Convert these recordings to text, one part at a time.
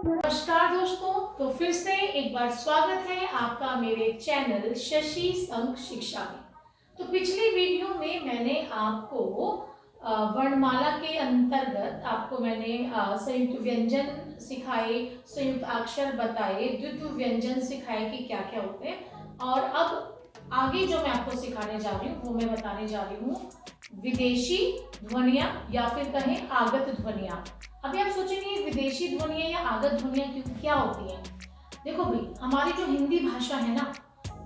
नमस्कार दोस्तों, तो फिर से एक बार स्वागत है आपका मेरे चैनल शशि संघ शिक्षा में। तो पिछली वीडियो में मैंने आपको वर्णमाला के अंतर्गत आपको मैंने संयुक्त व्यंजन सिखाए, संयुक्त अक्षर बताए, द्वित्व व्यंजन सिखाए कि क्या क्या होते हैं। और अब आगे जो मैं आपको सिखाने जा रही हूँ वो मैं बताने जा रही हूँ विदेशी ध्वनियां या फिर कहें आगत ध्वनियां। अभी आप सोचेंगे विदेशी ध्वनियां या आगत ध्वनियां क्या होती हैं। देखो भाई, हमारी जो हिंदी भाषा है ना,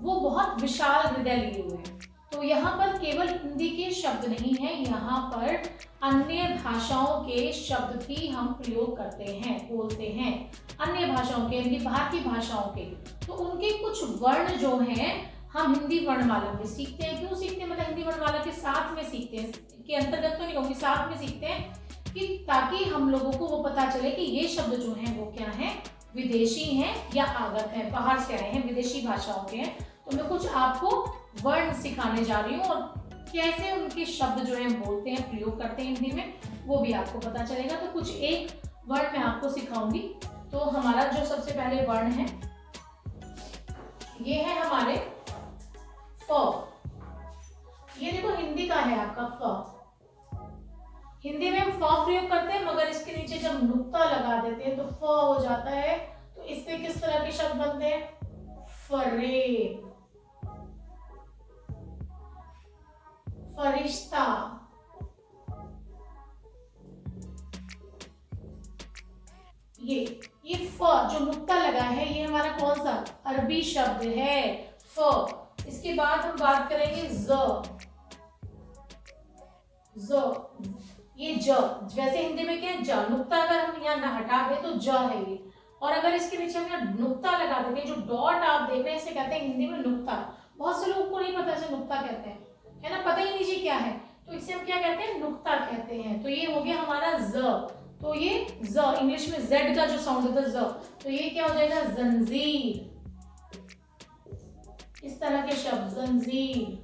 वो बहुत विशाल हृदय लिए हुए है। तो यहाँ पर केवल हिंदी के शब्द नहीं है, यहाँ पर अन्य भाषाओं के शब्द भी हम प्रयोग करते हैं, बोलते हैं। अन्य भाषाओं के यानी भारतीय भाषाओं के, तो उनके कुछ वर्ण जो हैं हम हिंदी वर्णमाला में सीखते हैं। क्यों सीखते हैं? मतलब हिंदी वर्णमाला के साथ में सीखते हैं, के अंतर्गत तो नहीं कहूँगी, साथ में सीखते हैं कि ताकि हम लोगों को वो पता चले कि ये शब्द जो हैं वो क्या हैं, विदेशी हैं या आगत हैं, बाहर से आए हैं, विदेशी भाषाओं के हैं। तो मैं कुछ आपको वर्ण सिखाने जा रही हूँ और कैसे उनके शब्द जो हैं बोलते हैं, प्रयोग करते हैं हिंदी में, वो भी आपको पता चलेगा। तो कुछ एक वर्ण मैं आपको सिखाऊंगी। तो हमारा जो सबसे पहले वर्ण है ये है हमारे फ। ये देखो हिंदी का है आपका फ। हिंदी में हम फ प्रयोग करते हैं, मगर इसके नीचे जब नुक्ता लगा देते हैं तो फ हो जाता है। तो इससे किस तरह के शब्द बनते हैं? फरेब, फरिश्ता, ये फ जो नुक्ता लगा है ये हमारा कौन सा अरबी शब्द है, फ। इसके बाद हम बात करेंगे ज। ये ज, वैसे हिंदी में क्या है? ज। नुक्ता अगर हम यहाँ ना हटा दें तो ज है ये, और अगर इसके नीचे हम यहाँ नुक्ता लगा देते हैं, जो डॉट आप देख रहे हैं इसे कहते हैं हिंदी में नुक्ता। बहुत से लोगों को नहीं पता इसे नुक्ता कहते हैं, है ना, पता ही नहीं क्या है, तो इसे हम क्या कहते हैं? नुक्ता कहते हैं। तो ये हो गया हमारा ज। तो ये ज, इंग्लिश में जेड का जो साउंड होता है ज, तो ये क्या हो जाएगा? जंजीर। इस तरह के शब्द जंजीर,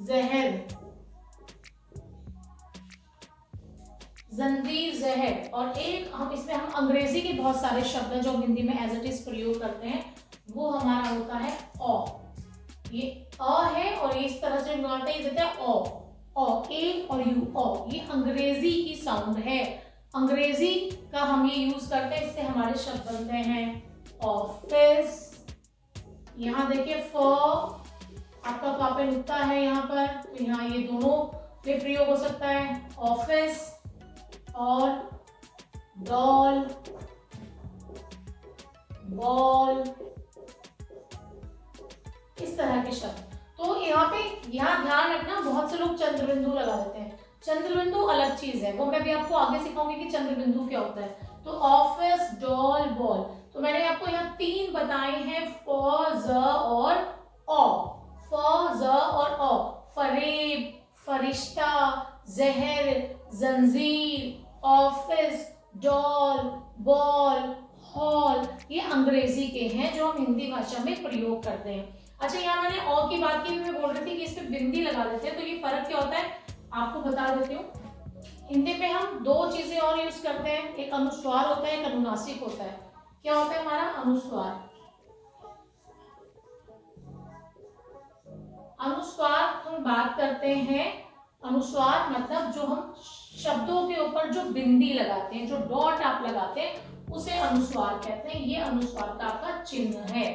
जहर, जंजीर, जहर। और एक हम इसमें हम अंग्रेजी के बहुत सारे शब्द हैं जो हिंदी में एज इट इज प्रयोग करते हैं, वो हमारा होता है औ। ये अ है और इस तरह से देते हैं औ, ए और यू, औ। ये अंग्रेजी की साउंड है, अंग्रेजी का हम ये यूज करते हैं, इससे हमारे शब्द बनते हैं ऑफिस। यहाँ देखिए फ, आपका फा पे नुक्ता है यहाँ पर, तो यहाँ ये दोनों में प्रयोग हो सकता है, ऑफिस और डॉल, बॉल, इस तरह के शब्द। तो यहाँ ध्यान रखना, बहुत से लोग चंद्र बिंदु लगा देते हैं। चंद्र बिंदु अलग चीज है, वो मैं भी आपको आगे सिखाऊंगी कि चंद्र बिंदु क्या होता है। तो ऑफिस, डॉल, बॉल, तो मैंने आपको यहाँ तीन बताए हैं, फ, ज और औ। फ, ज और औ, फरेब, फरिश्ता, जहर, जंजीर, ऑफिस, डॉल, बॉल, हॉल, ये अंग्रेजी के हैं जो हम हिंदी भाषा में प्रयोग करते हैं। अच्छा, यहाँ मैंने औ की बात की, मैं बोल रही थी कि इस पे बिंदी लगा देते हैं, तो ये फर्क क्या होता है आपको बता देती हूँ। हिंदी पे हम दो चीजें और यूज करते हैं, एक अनुस्वार होता है, एक अनुनासिक होता है। क्या होता है हमारा? अनुस्वार। अनुस्वार हम बात करते हैं, अनुस्वार मतलब जो हम शब्दों के ऊपर जो बिंदी लगाते हैं, जो डॉट आप लगाते हैं, उसे अनुस्वार कहते हैं। ये अनुस्वार का आपका चिन्ह है,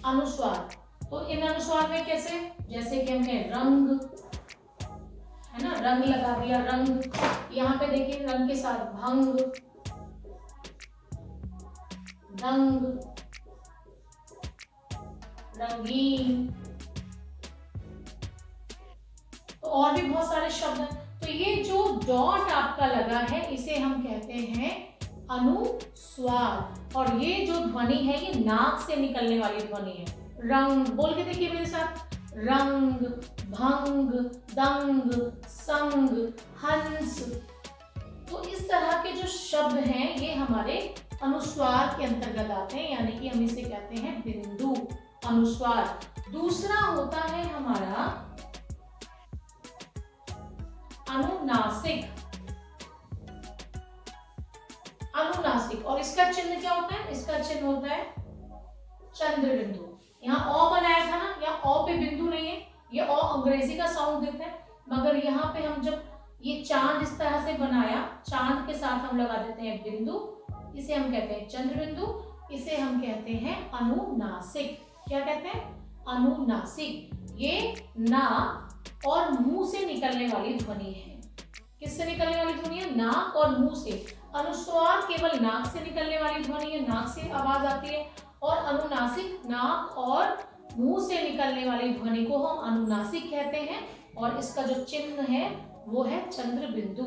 अनुस्वार। तो इन अनुस्वार में कैसे? जैसे कि हम कहें रंग, है ना, रंग लगा दिया, रंग। यहाँ पे देखिए रंग के साथ भंग, रंग, रंगीन, तो और भी बहुत सारे शब्द हैं। तो ये जो डॉट आपका लगा है इसे हम कहते हैं अनुस्वार। और ये जो ध्वनि है ये नाक से निकलने वाली ध्वनि है। रंग, बोल के देखिए मेरे साथ, रंग, भंग, दंग, संग, हंस। तो इस तरह के जो शब्द हैं ये हमारे अनुस्वार के अंतर्गत आते हैं, यानी कि हम इसे कहते हैं बिंदु, अनुस्वार। दूसरा होता है हमारा अनुनासिक। अनुनासिक। और इसका चिन्ह क्या होता है? इसका चिन्ह होता है चंद्र बिंदु। यहाँ अ बनाया था ना, यहाँ अ पे बिंदु नहीं है, ये अ अंग्रेजी का साउंड देता है, मगर यहाँ पे हम जब ये चांद इस तरह से बनाया, चांद के साथ हम लगा देते हैं बिंदु, इसे हम कहते हैं चंद्र बिंदु, इसे हम कहते हैं अनुनासिक। क्या कहते हैं? अनुनासिक। ये नाक और मुंह से निकलने वाली ध्वनि है। किससे निकलने वाली ध्वनि है? नाक और मुंह से। अनुस्वार केवल नाक से निकलने वाली ध्वनि है, नाक से आवाज आती है, और अनुनासिक नाक और मुंह से निकलने वाली ध्वनि को हम अनुनासिक कहते हैं। और इसका जो चिन्ह है वो है चंद्र बिंदु।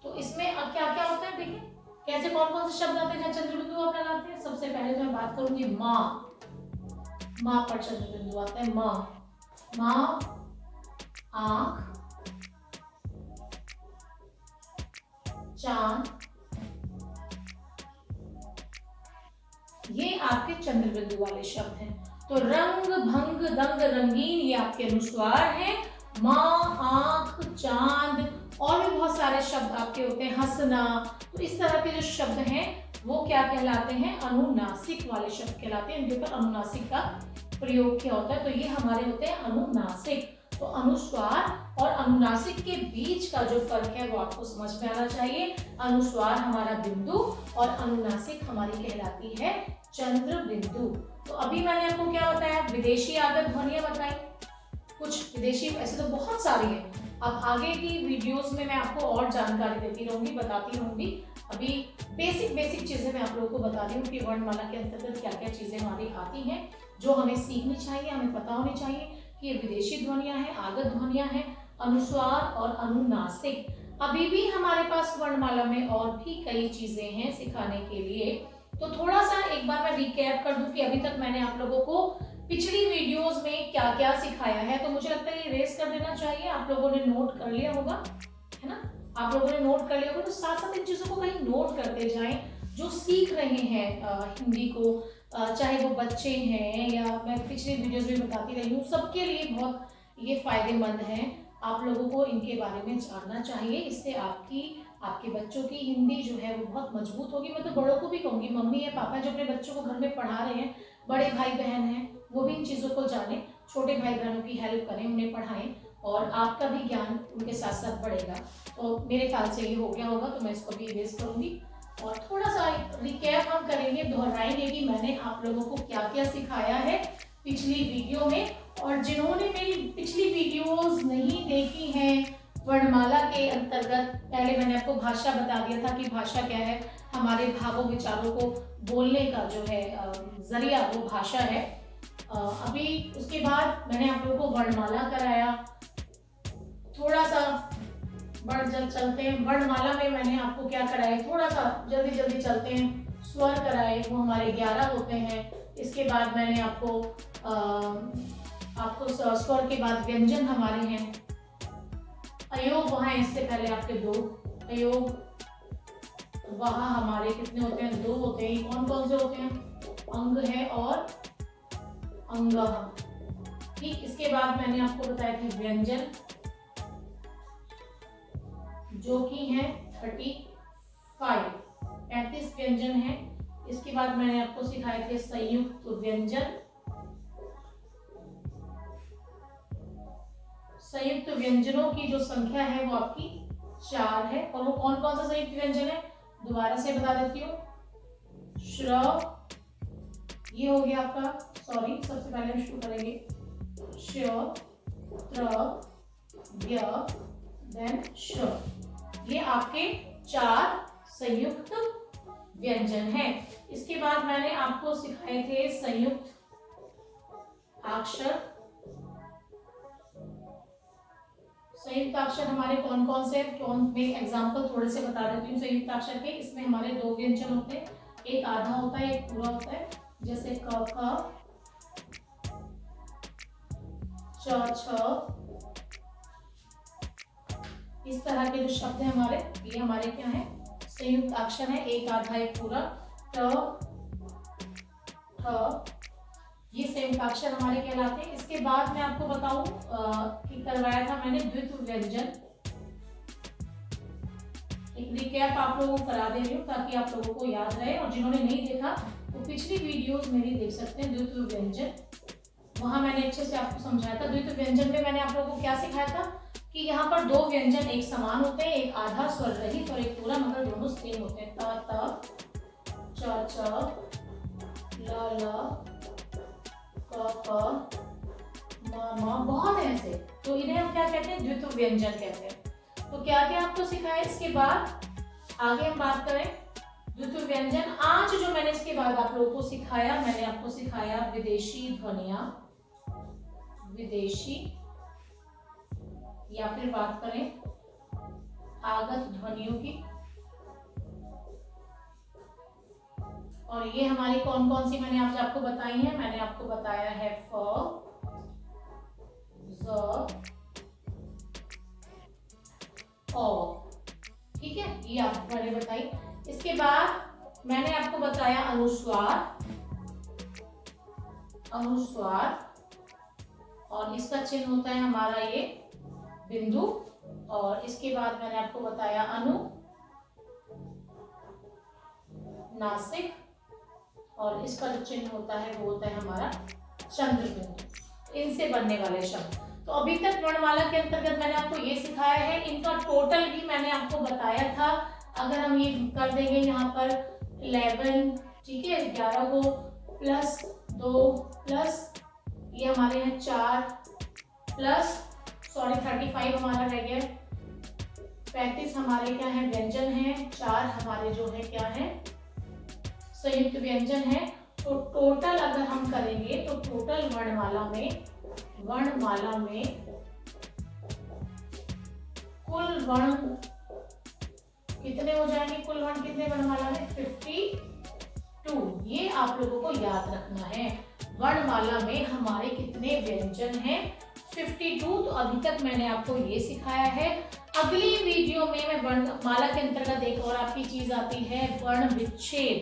तो इसमें अब क्या क्या होता है देखिए, कैसे कौन कौन से शब्द आते हैं जहाँ चंद्र बिंदु आप लगाते हैं। सबसे पहले तो मैं बात करूंगी माँ। माँ पर चंद्र बिंदु आता है। माँ, माँ आंख, चांद, ये आपके चंद्र बिंदु वाले शब्द हैं। तो रंग, भंग, दंग, रंगीन, ये आपके अनुस्वार हैं। माँ, आंख, चांद, और भी बहुत सारे शब्द आपके होते हैं, हंसना। तो इस तरह के जो शब्द हैं वो क्या कहलाते हैं? अनुनासिक वाले शब्द कहलाते हैं। इनके ऊपर अनुनासिक का प्रयोग किया होता है, तो ये हमारे होते हैं अनुनासिक। तो अनुस्वार और अनुनासिक के बीच का जो फर्क है वो आपको समझ में आना चाहिए। अनुस्वार हमारा बिंदु और अनुनासिक हमारी कहलाती है चंद्र बिंदु। तो अभी मैंने आपको क्या बताया? विदेशी आगत ध्वनियां बताई। कुछ विदेशी, ऐसे तो बहुत सारी है, अब आगे की वीडियोस में मैं आपको और जानकारी देती रहूंगी, बताती रहूंगी। अभी बेसिक चीजें मैं आप लोगों को बता रही हूँ कि वर्णमाला के अंतर्गत क्या क्या चीजें हमारी आती हैं जो हमें सीखनी चाहिए, हमें पता होनी चाहिए कि ये विदेशी ध्वनियां हैं, आगत ध्वनियां हैं, अनुस्वार और अनुनासिक। अभी भी हमारे पास वर्णमाला में और भी कई चीजें हैं सिखाने के लिए। तो थोड़ा सा एक बार मैं रिकैप कर दूं कि अभी तक मैंने आप लोगों को पिछली वीडियोस में क्या क्या सिखाया है। तो मुझे लगता है ये रेस कर देना चाहिए, आप लोगों ने नोट कर लिया होगा, है ना? आप लोगों ने नोट कर लिया होगा, तो साथ साथ इन चीजों को कहीं नोट करते जाएं जो सीख रहे हैं हिंदी को, चाहे वो बच्चे हैं या मैं पिछली वीडियोस में बताती रही हूँ, सबके लिए बहुत ये फायदेमंद है। आप लोगों को इनके बारे में जानना चाहिए, इससे आपके बच्चों की हिंदी जो है वो बहुत मजबूत होगी। मैं तो बड़ों को भी कहूँगी, मम्मी या पापा जो अपने बच्चों को घर में पढ़ा रहे हैं, बड़े भाई बहन हैं, वो भी इन चीज़ों को जाने, छोटे भाई बहनों की हेल्प करें, उन्हें पढ़ाएं, और आपका भी ज्ञान उनके साथ साथ बढ़ेगा। तो मेरे ख्याल से ये हो गया होगा, तो मैं इसको भी इरेज करूँगी और थोड़ा सा रिकैप हम करेंगे, दोहराएंगे कि मैंने आप लोगों को क्या क्या सिखाया है पिछली वीडियो में। और जिन्होंने मेरी पिछली वीडियोस नहीं देखी हैं वर्णमाला के अंतर्गत, पहले मैंने आपको भाषा बता दिया था कि भाषा क्या है, हमारे भावों विचारों को बोलने का जो है जरिया वो भाषा है। अभी उसके बाद मैंने आप लोगों को वर्णमाला कराया। थोड़ा सा बढ़ जब चलते हैं, वर्णमाला में मैंने आपको क्या कराया, थोड़ा सा जल्दी चलते हैं। स्वर कराए, वो हमारे 11 होते हैं। इसके बाद मैंने आपको स्वर के बाद व्यंजन हमारे हैं। अयोग वहाँ इससे पहले आपके 2 अयोग, वहाँ हमारे कितने होते हैं? 2 होते हैं। कौन कौन से होते हैं? अंग है और अंगः। ठीक, इसके बाद मैंने आपको बताया कि व्यंजन जो कि है 35 व्यंजन है। इसके बाद मैंने आपको सिखाए थे संयुक्त व्यंजन। संयुक्त व्यंजनों की जो संख्या है वो आपकी 4 है। और वो कौन कौन सा संयुक्त व्यंजन है, दोबारा से बता देती हूँ। श्र, ये हो गया आपका, सॉरी सबसे पहले हम शुरू करेंगे श, त्र, य, देन श। ये आपके 4 संयुक्त व्यंजन हैं। इसके बाद मैंने आपको सिखाए थे संयुक्त अक्षर। संयुक्त अक्षर हमारे कौन कौन से, मैं एग्जांपल थोड़े से बता देती हूँ संयुक्त अक्षर के। इसमें हमारे 2 व्यंजन होते हैं, एक आधा होता है, एक पूरा होता है। जैसे क, ख, च, छ, इस तरह के जो शब्द हैं हमारे, ये हमारे क्या है? संयुक्त अक्षर है, एक आधा एक पूरा। ट, ठ, ये संयुक्त अक्षर हमारे कहलाते हैं। इसके बाद मैं आपको बताऊं कि करवाया था मैंने द्वित्व व्यंजन। एक रिकैप आप लोगों को करा दे रही हूँ ताकि आप लोगों को याद रहे, और जिन्होंने नहीं देखा तो पिछली वीडियोस मेरी देख सकते हैं। द्वित्व व्यंजन, वहां मैंने अच्छे से आपको समझाया था। द्वित्व व्यंजन में मैंने आप लोगों को क्या सिखाया था कि यहाँ पर दो व्यंजन एक समान होते हैं, एक आधा स्वर रहित और एक पूरा, मगर दोनों सेम होते हैं। त च च ल क म, बहुत है ऐसे, तो इन्हें हम क्या कहते हैं, द्वित्व व्यंजन कहते हैं। तो क्या क्या आपको सिखाया, इसके बाद आगे हम बात करें द्वित्व व्यंजन। आज जो मैंने इसके बाद आप लोगों को सिखाया, मैंने आपको सिखाया विदेशी ध्वनियां, विदेशी या फिर बात करें आगत ध्वनियों की। और ये हमारी कौन कौन सी मैंने आज आपको बताई है, मैंने आपको बताया है फ, ज, ओ, ठीक है, ये आपको मैंने बताई। इसके बाद मैंने आपको बताया अनुस्वार, अनुस्वार, और इसका चिन्ह होता है हमारा ये बिंदु। और इसके बाद मैंने आपको बताया अनु, नासिक, और इसका जो चिन्ह होता है वो होता है हमारा चंद्र बिंदु। इनसे बनने वाले शब्द। तो अभी तक वर्णमाला के अंतर्गत मैंने आपको ये सिखाया है, इनका टोटल भी मैंने आपको बताया था। अगर हम ये कर देंगे यहाँ पर 11, ठीक है, 11 को प्लस 2 प्लस ये हमारे हैं 4 प्लस 35 हमारा रह गया, 35 हमारे क्या है, व्यंजन है, 4 हमारे जो है क्या है, संयुक्त व्यंजन है। तो टोटल अगर हम करेंगे तो टोटल वर्णमाला में कुल वर्ण कितने हो जाएंगे, कुल वर्ण कितने वर्णमाला में, 52। ये आप लोगों को याद रखना है, वर्णमाला में हमारे कितने व्यंजन हैं, 52। तो अभी तक मैंने आपको ये सिखाया है। अगली वीडियो में मैं वर्णमाला के अंतर्गत एक और आपकी चीज आती है, वर्ण विच्छेद।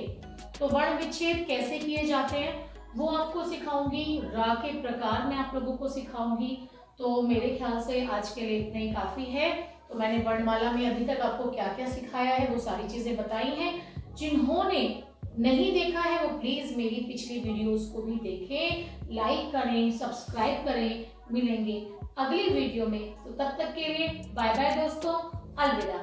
तो वर्ण विच्छेद कैसे किए जाते हैं वो आपको सिखाऊंगी, रा के प्रकार मैं आप लोगों को सिखाऊंगी। तो मेरे ख्याल से आज के लिए इतना ही काफी है। तो मैंने वर्णमाला में अभी तक आपको क्या क्या सिखाया है वो सारी चीजें बताई हैं। जिन्होंने नहीं देखा है वो प्लीज मेरी पिछली वीडियोस को भी देखें, लाइक करें, सब्सक्राइब करें। मिलेंगे अगली वीडियो में, तो तब तक के लिए बाय बाय दोस्तों, अलविदा।